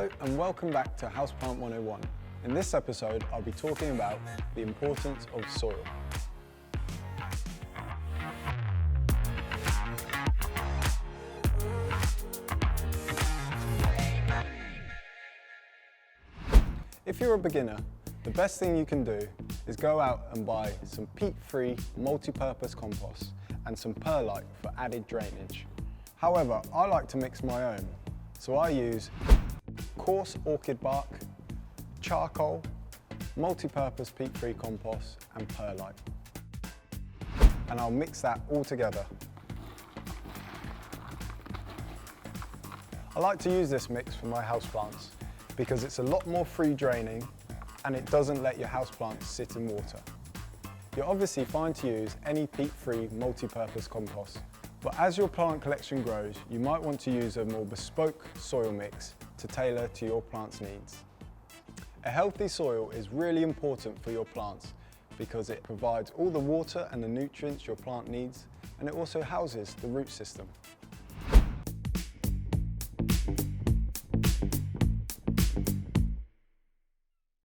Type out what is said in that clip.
Hello and welcome back to Houseplant 101. In this episode, I'll be talking about the importance of soil. If you're a beginner, the best thing you can do is go out and buy some peat-free multi-purpose compost and some perlite for added drainage. However, I like to mix my own, so I use coarse orchid bark, charcoal, multi-purpose peat-free compost and perlite. And I'll mix that all together. I like to use this mix for my houseplants because it's a lot more free draining and it doesn't let your houseplants sit in water. You're obviously fine to use any peat-free multi-purpose compost, but as your plant collection grows, you might want to use a more bespoke soil mix to tailor to your plant's needs. A healthy soil is really important for your plants because it provides all the water and the nutrients your plant needs, and it also houses the root system.